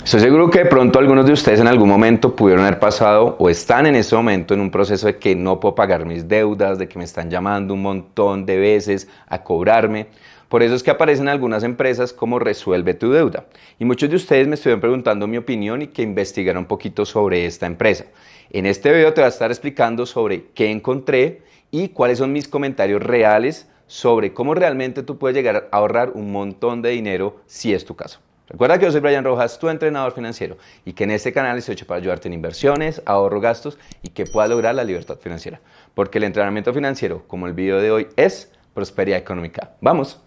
Estoy seguro que de pronto algunos de ustedes en algún momento pudieron haber pasado o están en este momento en un proceso de que no puedo pagar mis deudas, de que me están llamando un montón de veces a cobrarme. Por eso es que aparecen algunas empresas como Resuelve tu Deuda. Y muchos de ustedes me estuvieron preguntando mi opinión y que investigara un poquito sobre esta empresa. En este video te voy a estar explicando sobre qué encontré y cuáles son mis comentarios reales sobre cómo realmente tú puedes llegar a ahorrar un montón de dinero si es tu caso. Recuerda que yo soy Brian Rojas, tu entrenador financiero, y que en este canal estoy hecho para ayudarte en inversiones, ahorro, gastos y que puedas lograr la libertad financiera. Porque el entrenamiento financiero, como el video de hoy, es prosperidad económica. ¡Vamos!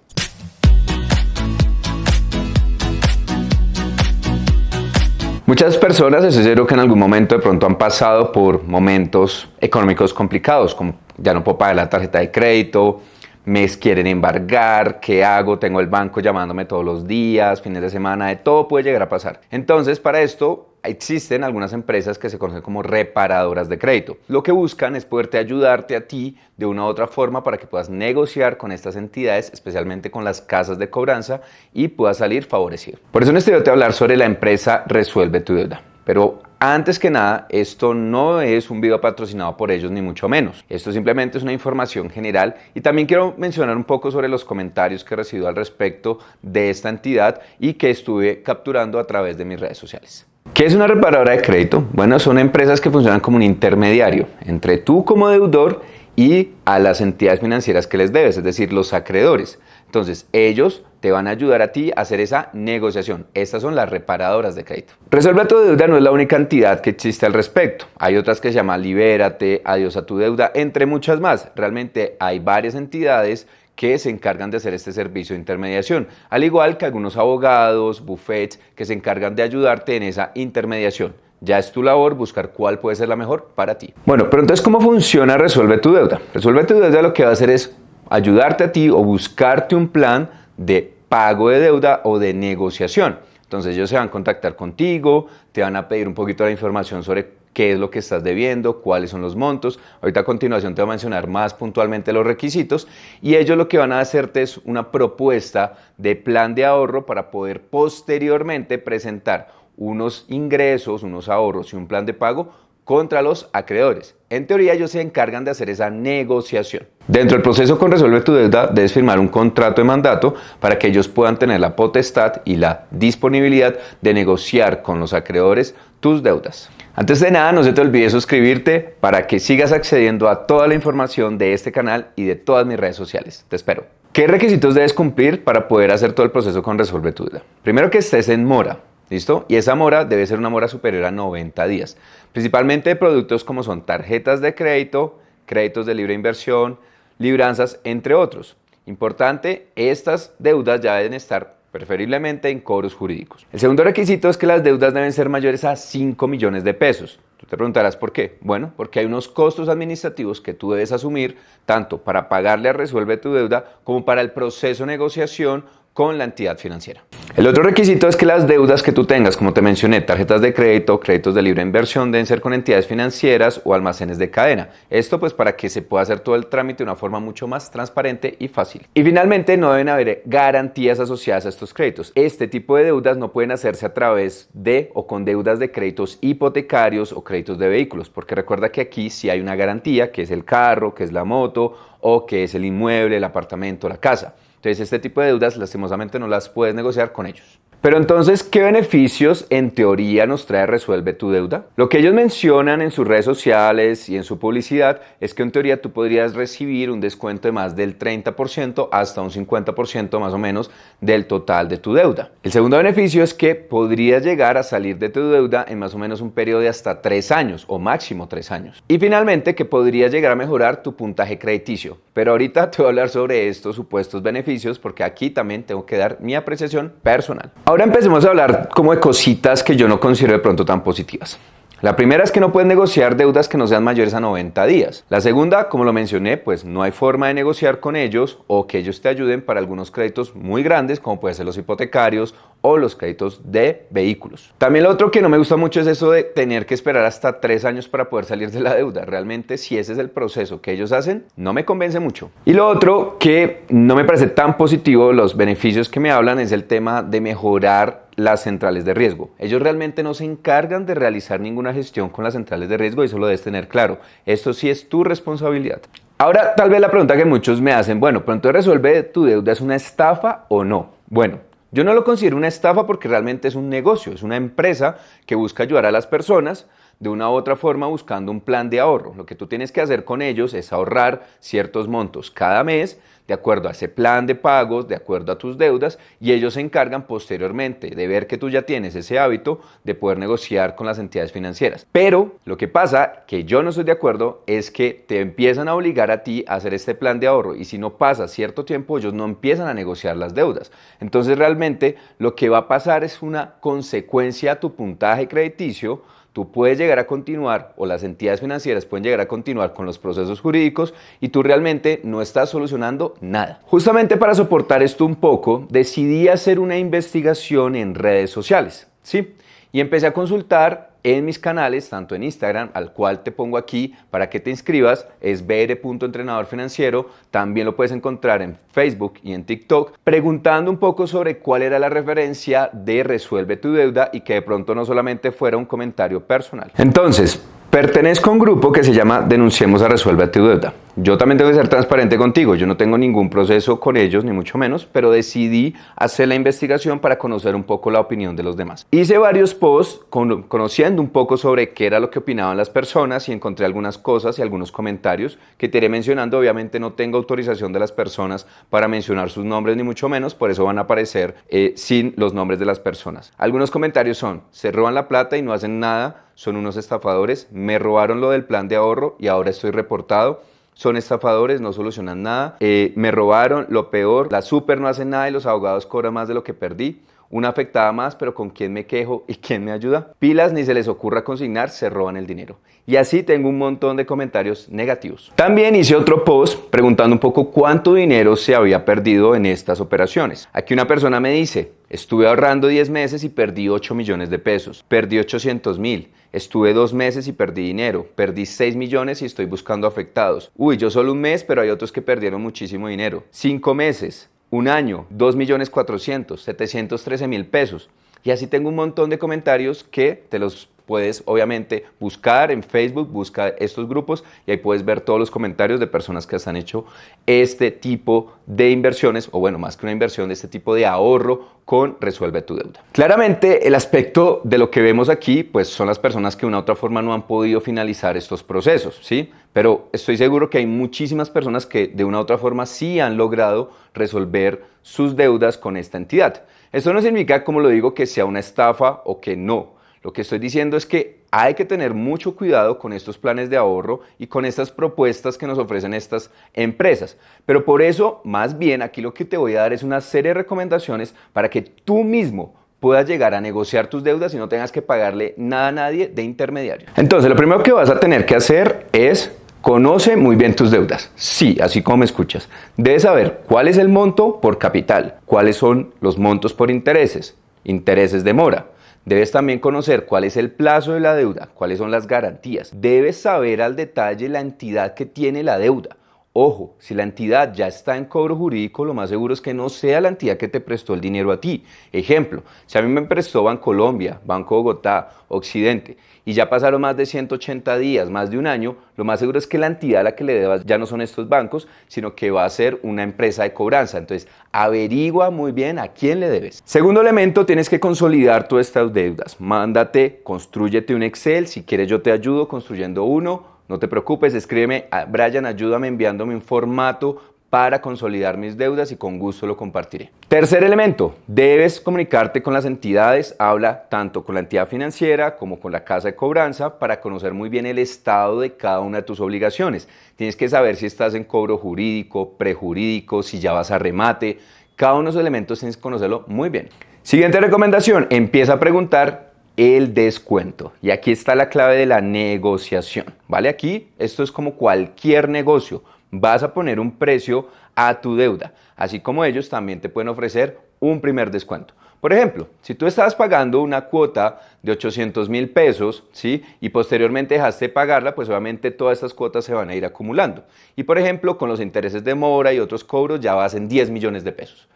Muchas personas, estoy seguro que en algún momento de pronto han pasado por momentos económicos complicados, como ya no puedo pagar la tarjeta de crédito, me quieren embargar, ¿qué hago? Tengo el banco llamándome todos los días, fines de semana, de todo puede llegar a pasar. Entonces, para esto existen algunas empresas que se conocen como reparadoras de crédito. Lo que buscan es poderte ayudarte a ti de una u otra forma para que puedas negociar con estas entidades, especialmente con las casas de cobranza, y puedas salir favorecido. Por eso en este video te voy a hablar sobre la empresa Resuelve tu Deuda. Pero antes que nada, esto no es un video patrocinado por ellos ni mucho menos. Esto simplemente es una información general y también quiero mencionar un poco sobre los comentarios que he recibido al respecto de esta entidad y que estuve capturando a través de mis redes sociales. ¿Qué es una reparadora de crédito? Bueno, son empresas que funcionan como un intermediario entre tú como deudor y a las entidades financieras que les debes, es decir, los acreedores. Entonces, ellos te van a ayudar a ti a hacer esa negociación. Estas son las reparadoras de crédito. Resuelve tu Deuda no es la única entidad que existe al respecto. Hay otras que se llaman Libérate, Adiós a tu Deuda, entre muchas más. Realmente hay varias entidades que se encargan de hacer este servicio de intermediación, al igual que algunos abogados, bufetes que se encargan de ayudarte en esa intermediación. Ya es tu labor buscar cuál puede ser la mejor para ti. Bueno, pero entonces, ¿cómo funciona Resuelve tu Deuda? Resuelve tu Deuda lo que va a hacer es ayudarte a ti o buscarte un plan de pago de deuda o de negociación. Entonces ellos se van a contactar contigo, te van a pedir un poquito de información sobre qué es lo que estás debiendo, cuáles son los montos. Ahorita a continuación te voy a mencionar más puntualmente los requisitos y ellos lo que van a hacerte es una propuesta de plan de ahorro para poder posteriormente presentar unos ingresos, unos ahorros y un plan de pago contra los acreedores. En teoría ellos se encargan de hacer esa negociación. Dentro del proceso con Resuelve tu Deuda debes firmar un contrato de mandato para que ellos puedan tener la potestad y la disponibilidad de negociar con los acreedores tus deudas. Antes de nada, no se te olvide suscribirte para que sigas accediendo a toda la información de este canal y de todas mis redes sociales. Te espero. ¿Qué requisitos debes cumplir para poder hacer todo el proceso con Resuelve tu Deuda? Primero, que estés en mora. ¿Listo? Y esa mora debe ser una mora superior a 90 días. Principalmente de productos como son tarjetas de crédito, créditos de libre inversión, libranzas, entre otros. Importante, estas deudas ya deben estar preferiblemente en cobros jurídicos. El segundo requisito es que las deudas deben ser mayores a 5 millones de pesos. Tú te preguntarás por qué. Bueno, porque hay unos costos administrativos que tú debes asumir tanto para pagarle a Resuelve tu Deuda como para el proceso de negociación con la entidad financiera. El otro requisito es que las deudas que tú tengas, como te mencioné, tarjetas de crédito, créditos de libre inversión, deben ser con entidades financieras o almacenes de cadena. Esto pues para que se pueda hacer todo el trámite de una forma mucho más transparente y fácil. Y finalmente, no deben haber garantías asociadas a estos créditos. Este tipo de deudas no pueden hacerse a través de o con deudas de créditos hipotecarios o créditos de vehículos, porque recuerda que aquí sí hay una garantía, que es el carro, que es la moto o que es el inmueble, el apartamento, la casa. Entonces, este tipo de deudas, lastimosamente, no las puedes negociar con ellos. Pero entonces, ¿qué beneficios en teoría nos trae Resuelve tu Deuda? Lo que ellos mencionan en sus redes sociales y en su publicidad es que en teoría tú podrías recibir un descuento de más del 30% hasta un 50% más o menos del total de tu deuda. El segundo beneficio es que podrías llegar a salir de tu deuda en más o menos un periodo de hasta 3 años o máximo 3 años. Y finalmente, que podrías llegar a mejorar tu puntaje crediticio. Pero ahorita te voy a hablar sobre estos supuestos beneficios porque aquí también tengo que dar mi apreciación personal. Ahora empecemos a hablar como de cositas que yo no considero de pronto tan positivas. La primera es que no puedes negociar deudas que no sean mayores a 90 días. La segunda, como lo mencioné, pues no hay forma de negociar con ellos o que ellos te ayuden para algunos créditos muy grandes, como pueden ser los hipotecarios o los créditos de vehículos. También lo otro que no me gusta mucho es eso de tener que esperar hasta 3 años para poder salir de la deuda. Realmente, si ese es el proceso que ellos hacen, no me convence mucho. Y lo otro que no me parece tan positivo, los beneficios que me hablan, es el tema de mejorar las centrales de riesgo. Ellos realmente no se encargan de realizar ninguna gestión con las centrales de riesgo y eso lo debes tener claro. Esto sí es tu responsabilidad. Ahora, tal vez la pregunta que muchos me hacen, bueno, pero entonces resuelve tu deuda, ¿es una estafa o no? Bueno, yo no lo considero una estafa porque realmente es un negocio, es una empresa que busca ayudar a las personas de una u otra forma buscando un plan de ahorro. Lo que tú tienes que hacer con ellos es ahorrar ciertos montos cada mes de acuerdo a ese plan de pagos, de acuerdo a tus deudas, y ellos se encargan posteriormente de ver que tú ya tienes ese hábito de poder negociar con las entidades financieras. Pero lo que pasa, que yo no estoy de acuerdo, es que te empiezan a obligar a ti a hacer este plan de ahorro y si no pasa cierto tiempo, ellos no empiezan a negociar las deudas. Entonces realmente lo que va a pasar es una consecuencia a tu puntaje crediticio. Tú puedes llegar a continuar o las entidades financieras pueden llegar a continuar con los procesos jurídicos y tú realmente no estás solucionando nada. Justamente para soportar esto un poco, decidí hacer una investigación en redes sociales, ¿sí? Y empecé a consultar en mis canales, tanto en Instagram, al cual te pongo aquí para que te inscribas, es br.entrenadorfinanciero, también lo puedes encontrar en Facebook y en TikTok, preguntando un poco sobre cuál era la referencia de Resuelve tu deuda y que de pronto no solamente fuera un comentario personal. Entonces, pertenezco a un grupo que se llama Denunciemos a Resuelve tu deuda. Yo también tengo que ser transparente contigo, yo no tengo ningún proceso con ellos, ni mucho menos, pero decidí hacer la investigación para conocer un poco la opinión de los demás. Hice varios posts conociendo un poco sobre qué era lo que opinaban las personas y encontré algunas cosas y algunos comentarios que te iré mencionando. Obviamente no tengo autorización de las personas para mencionar sus nombres, ni mucho menos, por eso van a aparecer sin los nombres de las personas. Algunos comentarios son: se roban la plata y no hacen nada, son unos estafadores, me robaron lo del plan de ahorro y ahora estoy reportado. Son estafadores, no solucionan nada, me robaron, lo peor, la super no hacen nada y los abogados cobran más de lo que perdí. Una afectada más, pero ¿con quién me quejo y quién me ayuda? Pilas, ni se les ocurra consignar, se roban el dinero. Y así tengo un montón de comentarios negativos. También hice otro post preguntando un poco cuánto dinero se había perdido en estas operaciones. Aquí una persona me dice: estuve ahorrando 10 meses y perdí 8 millones de pesos. Perdí 800,000. Estuve 2 meses y perdí dinero. Perdí 6 millones y estoy buscando afectados. Uy, yo solo un mes, pero hay otros que perdieron muchísimo dinero. 5 meses. Un año, 2.400.000, 713.000 pesos. Y así tengo un montón de comentarios que te los puedes obviamente buscar en Facebook, busca estos grupos y ahí puedes ver todos los comentarios de personas que han hecho este tipo de inversiones, o bueno, más que una inversión, de este tipo de ahorro con Resuelve tu deuda. Claramente el aspecto de lo que vemos aquí pues son las personas que de una u otra forma no han podido finalizar estos procesos, ¿sí? Pero estoy seguro que hay muchísimas personas que de una u otra forma sí han logrado resolver sus deudas con esta entidad. Esto no significa, como lo digo, que sea una estafa o que no. Lo que estoy diciendo es que hay que tener mucho cuidado con estos planes de ahorro y con estas propuestas que nos ofrecen estas empresas. Pero por eso, más bien, aquí lo que te voy a dar es una serie de recomendaciones para que tú mismo puedas llegar a negociar tus deudas y no tengas que pagarle nada a nadie de intermediario. Entonces, lo primero que vas a tener que hacer es: conoce muy bien tus deudas. Sí, así como me escuchas. Debes saber cuál es el monto por capital, cuáles son los montos por intereses de mora. Debes también conocer cuál es el plazo de la deuda, cuáles son las garantías. Debes saber al detalle la entidad que tiene la deuda. Ojo, si la entidad ya está en cobro jurídico, lo más seguro es que no sea la entidad que te prestó el dinero a ti. Ejemplo, si a mí me prestó Bancolombia, Banco Bogotá, Occidente, y ya pasaron más de 180 días, más de un año, lo más seguro es que la entidad a la que le debas ya no son estos bancos, sino que va a ser una empresa de cobranza. Entonces, averigua muy bien a quién le debes. Segundo elemento, tienes que consolidar todas estas deudas. Mándate, constrúyete un Excel. Si quieres, yo te ayudo construyendo uno. No te preocupes, escríbeme a Brian, ayúdame enviándome un formato para consolidar mis deudas y con gusto lo compartiré. Tercer elemento, debes comunicarte con las entidades. Habla tanto con la entidad financiera como con la casa de cobranza para conocer muy bien el estado de cada una de tus obligaciones. Tienes que saber si estás en cobro jurídico, prejurídico, si ya vas a remate. Cada uno de esos elementos tienes que conocerlo muy bien. Siguiente recomendación, empieza a preguntar el descuento. Y aquí está la clave de la negociación, ¿vale? Aquí esto es como cualquier negocio. Vas a poner un precio a tu deuda, así como ellos también te pueden ofrecer un primer descuento. Por ejemplo, si tú estabas pagando una cuota de 800,000 pesos, ¿sí? Y posteriormente dejaste de pagarla, pues obviamente todas estas cuotas se van a ir acumulando. Y por ejemplo, con los intereses de mora y otros cobros ya vas en 10 millones de pesos.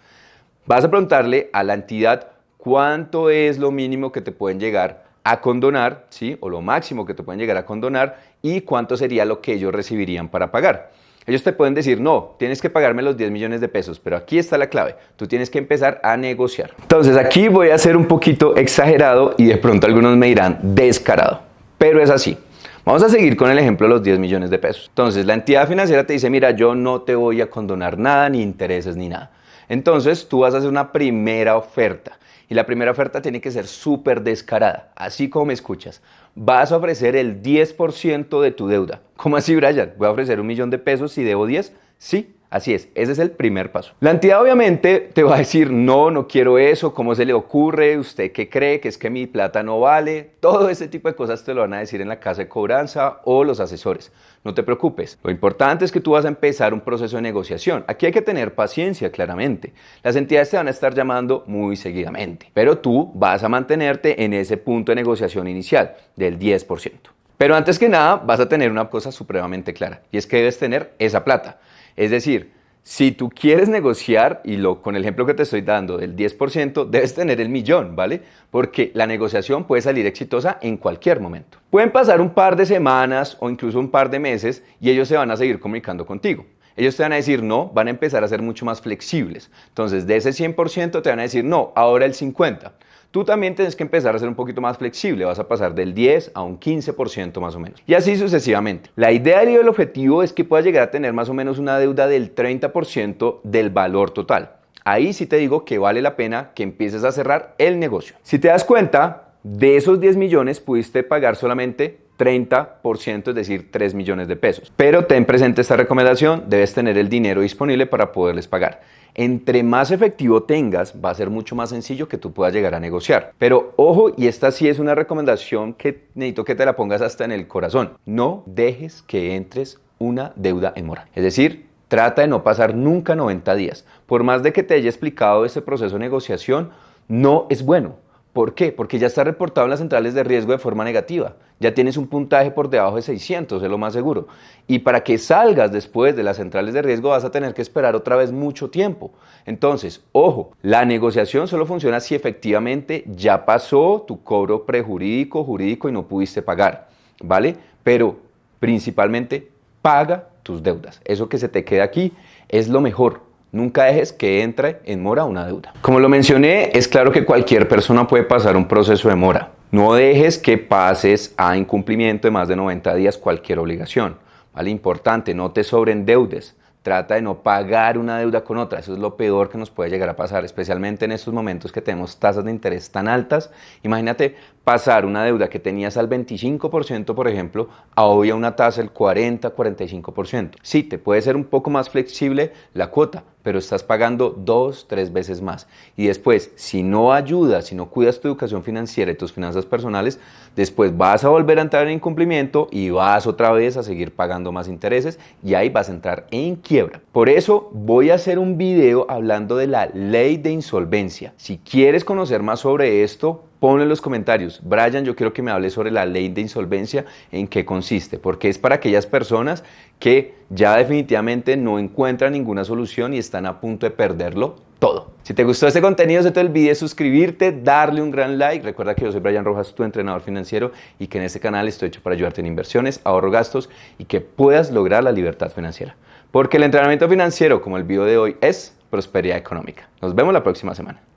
Vas a preguntarle a la entidad cuánto es lo mínimo que te pueden llegar a condonar, ¿sí? O lo máximo que te pueden llegar a condonar y cuánto sería lo que ellos recibirían para pagar. Ellos te pueden decir, no, tienes que pagarme los 10 millones de pesos, pero aquí está la clave, tú tienes que empezar a negociar. Entonces aquí voy a ser un poquito exagerado y de pronto algunos me dirán descarado, pero es así. Vamos a seguir con el ejemplo de los 10 millones de pesos. Entonces la entidad financiera te dice, mira, yo no te voy a condonar nada, ni intereses, ni nada. Entonces tú vas a hacer una primera oferta. Y la primera oferta tiene que ser súper descarada, así como me escuchas. Vas a ofrecer el 10% de tu deuda. ¿Cómo así, Brian? ¿Voy a ofrecer 1.000.000 de pesos si debo 10? Sí, así es. Ese es el primer paso. La entidad obviamente te va a decir, no, no quiero eso. ¿Cómo se le ocurre? ¿Usted qué cree? ¿Que es que mi plata no vale? Todo ese tipo de cosas te lo van a decir en la casa de cobranza o los asesores. No te preocupes. Lo importante es que tú vas a empezar un proceso de negociación. Aquí hay que tener paciencia, claramente. Las entidades te van a estar llamando muy seguidamente, pero tú vas a mantenerte en ese punto de negociación inicial del 10%. Pero antes que nada, vas a tener una cosa supremamente clara, y es que debes tener esa plata. Es decir, si tú quieres negociar, con el ejemplo que te estoy dando del 10%, debes tener el 1.000.000, ¿vale? Porque la negociación puede salir exitosa en cualquier momento. Pueden pasar un par de semanas o incluso un par de meses y ellos se van a seguir comunicando contigo. Ellos te van a decir no, van a empezar a ser mucho más flexibles. Entonces, de ese 100% te van a decir no, ahora el 50%. Tú también tienes que empezar a ser un poquito más flexible, vas a pasar del 10 a un 15% más o menos. Y así sucesivamente. La idea y el objetivo es que puedas llegar a tener más o menos una deuda del 30% del valor total. Ahí sí te digo que vale la pena que empieces a cerrar el negocio. Si te das cuenta, de esos 10 millones pudiste pagar solamente 30%, es decir, 3 millones de pesos. Pero ten presente esta recomendación, debes tener el dinero disponible para poderles pagar. Entre más efectivo tengas, va a ser mucho más sencillo que tú puedas llegar a negociar. Pero ojo, y esta sí es una recomendación que necesito que te la pongas hasta en el corazón. No dejes que entres una deuda en mora. Es decir, trata de no pasar nunca 90 días. Por más de que te haya explicado este proceso de negociación, no es bueno. ¿Por qué? Porque ya está reportado en las centrales de riesgo de forma negativa. Ya tienes un puntaje por debajo de 600, es lo más seguro. Y para que salgas después de las centrales de riesgo vas a tener que esperar otra vez mucho tiempo. Entonces, ojo, la negociación solo funciona si efectivamente ya pasó tu cobro prejurídico, jurídico y no pudiste pagar, ¿vale? Pero principalmente paga tus deudas. Eso que se te queda aquí es lo mejor. Nunca dejes que entre en mora una deuda. Como lo mencioné, es claro que cualquier persona puede pasar un proceso de mora. No dejes que pases a incumplimiento de más de 90 días cualquier obligación. ¿Vale? Importante, no te sobreendeudes. Trata de no pagar una deuda con otra. Eso es lo peor que nos puede llegar a pasar, especialmente en estos momentos que tenemos tasas de interés tan altas. Imagínate pasar una deuda que tenías al 25%, por ejemplo, a hoy a una tasa del 40-45%. Sí, te puede ser un poco más flexible la cuota, pero estás pagando 2-3 veces más. Y después, si no ayudas, si no cuidas tu educación financiera y tus finanzas personales, después vas a volver a entrar en incumplimiento y vas otra vez a seguir pagando más intereses y ahí vas a entrar en quiebra. Por eso voy a hacer un video hablando de la ley de insolvencia. Si quieres conocer más sobre esto, ponlo en los comentarios. Brian, yo quiero que me hables sobre la ley de insolvencia, en qué consiste, porque es para aquellas personas que ya definitivamente no encuentran ninguna solución y están a punto de perderlo todo. Si te gustó este contenido, no te olvides suscribirte, darle un gran like. Recuerda que yo soy Brian Rojas, tu entrenador financiero, y que en este canal estoy hecho para ayudarte en inversiones, ahorro, gastos y que puedas lograr la libertad financiera. Porque el entrenamiento financiero, como el video de hoy, es prosperidad económica. Nos vemos la próxima semana.